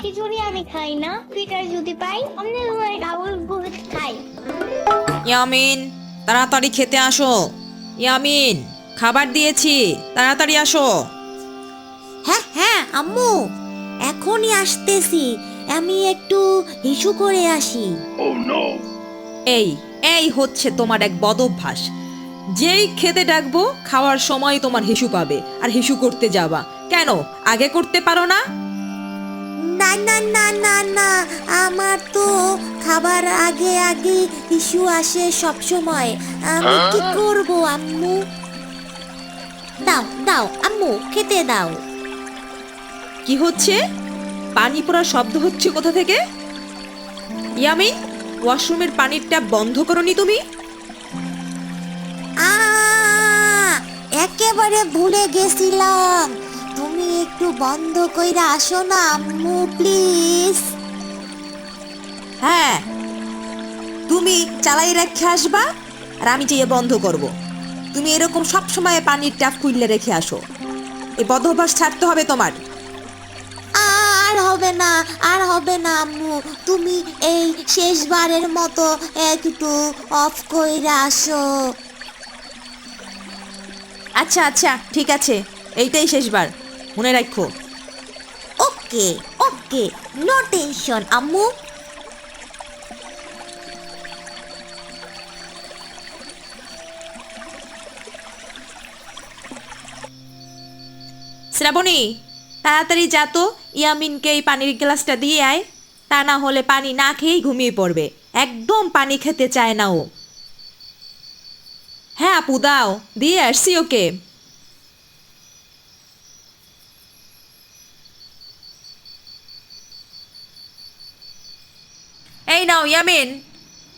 খিচুড়ি আমি খাই না, পিঠা যদি পাই আমি ডাবল করে খাই। ইয়ামিন, তাড়াতাড়ি খেতে আসো। ইয়ামিন, খাবার দিয়েছি, তাড়াতাড়ি আসো। হ্যাঁ হ্যাঁ আম্মু, এখনই আসতেছি। আমি একটু হিসু করে আসি। এই এই হচ্ছে তোমার এক বদভ্যাস। যেই খেতে ডাকবো খাওয়ার সময় তোমার হিসু পাবে আর হিসু করতে যাবা। কেন আগে করতে পারো না? না না না না না, আমার তো খাবার আগে আগে হিসু আসে সব সময়। আমি কি করব আম্মু? দাও দাও আম্মু, খেতে দাও। কি হচ্ছে? পানি পড়ার শব্দ হচ্ছে কোথা থেকে? ইয়ামিন, ওয়াশরুমের পানির ট্যাপ বন্ধ করনি তুমি? আ একেবারে ভুলে গেছিলাম। তুমি একটু বন্ধ কইরা আসো না আম্মু, প্লিজ। হ্যাঁ, তুমি চালাই রেখে আসবা আর আমি যেয়ে বন্ধ করব। তুমি এরকম সব সময় পানির ট্যাপ খুললে রেখে আসো। এই বদভ্যাস ছাড়তে হবে তোমার। আর হবে না, আর হবে না আম্মু। তুমি এই শেষবারের মতো একটু অফ কইরা আসো। আচ্ছা আচ্ছা, ঠিক আছে, এইটাই শেষবার, মনে রাখো। ওকে ওকে, নো টেনশন আম্মু। শ্রাবণী, তাড়াতাড়ি যা তো, ইয়ামিনকে এই পানির গ্লাসটা দিয়ে আয়। তা না হলে পানি না খেয়েই ঘুমিয়ে পড়বে। একদম পানি খেতে চায় না ও। হ্যাঁ আপু, দাও, দিয়ে আসছি ওকে। এই নাও ইয়ামিন,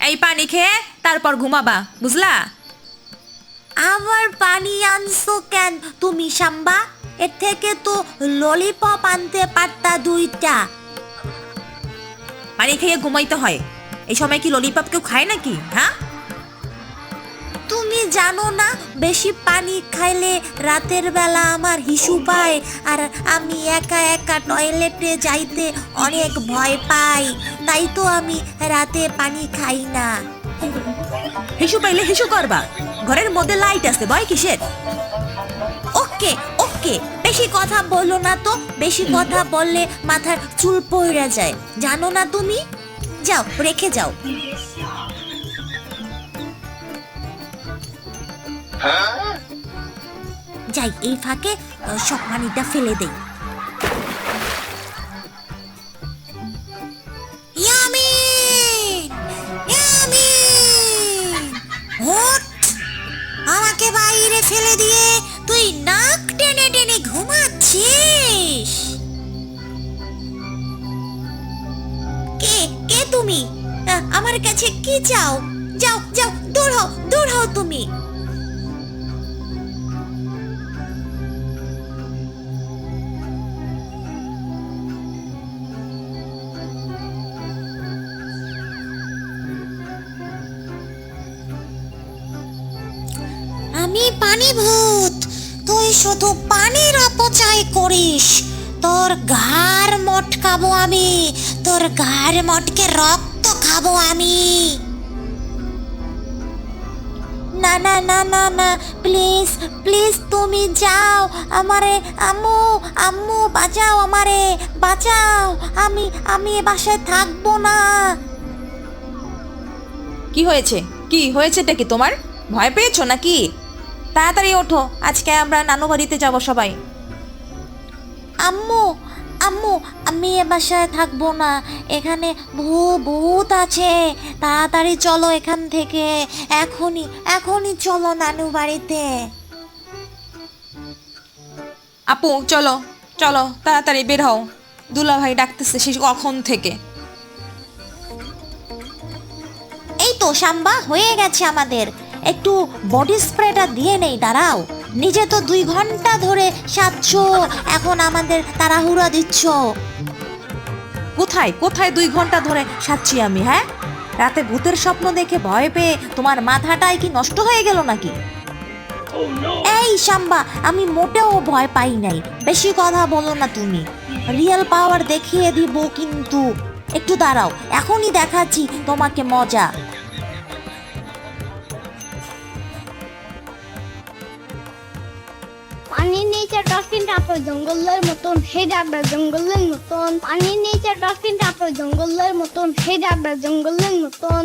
এই পানি খেয়ে তারপর ঘুমাবা, বুঝলা? আবার পানি আনছো কেন তুমি শাম্বা? এর থেকে তো ললিপপ আনতে পারতা দুইটা। পানি খেয়ে ঘুমাইতে হয়। এই সময় কি ললিপপ কেউ খায় নাকি? হ্যাঁ, তুমি জানো না, বেশি পানি খাইলে রাতের বেলা আমার হিসু পায় আর আমি একা একা টয়লেটে যাইতে অনেক ভয় পাই। তাই তো আমি রাতে পানি খাই না। হিসু পাইলে হিসু করবা। ঘরের মধ্যে লাইট আছে, ভয় কিসের? ওকে ওকে, বেশি কথা বলো না তো। বেশি কথা বললে মাথার চুল পড়ে যায়, জানো না তুমি? যাও, রেখে যাও। যাই, এই ফাঁকে সব পানিটা ফেলে দেই। ইয়ামিন! ইয়ামিন! ওঠ! আমাকে বাইরে ফেলে দিয়ে তুই নাক টেনে টেনে ঘুমাচ্ছিস? কে কে তুমি? আমার কাছে কি চাও? যাও যাও, দূর হও তুমি। আমি পানি ভূত, তুই শুধু পানির অপচয় করিস। তোর ঘাড় মটকাবো আমি, তোর ঘাড় মটকে রক্ত খাবো আমি। না না না না না, প্লিজ প্লিজ তুমি যাও। আমারে আম্মু, আম্মু বাঁচাও, আমারে বাঁচাও। আমি এ বাসায় থাকবো না। কি হয়েছে? কি হয়েছেটা কি তোমার? ভয় পেয়েছো নাকি? তাড়াতাড়ি ওঠো, আজকে আমরা নানু বাড়িতে যাব সবাই। আম্মু, আম্মু আমি এ বাসায় থাকবো না। এখানে ভূত আছে। তাড়াতাড়ি চলো এখান থেকে। এখনই এখনই চলো নানু বাড়িতে। আপু চলো চলো, তাড়াতাড়ি বের হও। দুলা ভাই ডাকতেছে সে কখন থেকে। এই তো শাম্বা, হয়ে গেছে আমাদের। একটু বডি স্প্রেটা দিয়ে নেই, দাঁড়াও। নিজে তো 2 ঘন্টা ধরে সাজছো, এখন আমাদের তাড়াহুড়া দিচ্ছ। কোথায় কোথায় 2 ঘন্টা ধরে সাচ্ছি আমি? হ্যাঁ, রাতে ভূতের স্বপ্ন দেখে ভয় পেয়ে তোমার মাথাটাই কি নষ্ট হয়ে গেল নাকি? এই শাম্বা, আমি মোটেও ভয় পাই নাই, বেশি কথা বলো না তুমি। রিয়েল পাওয়ার দেখিয়ে দিব কিন্তু। একটু দাঁড়াও, এখনই দেখাচ্ছি তোমাকে মজা। পানির নিচে ডলফিন তারপর জঙ্গলের মতন হে ডাকবে জঙ্গলের মতন। পানির নিচে ডলফিন তারপর জঙ্গলের মতন হে ডাকবে জঙ্গলের মতন।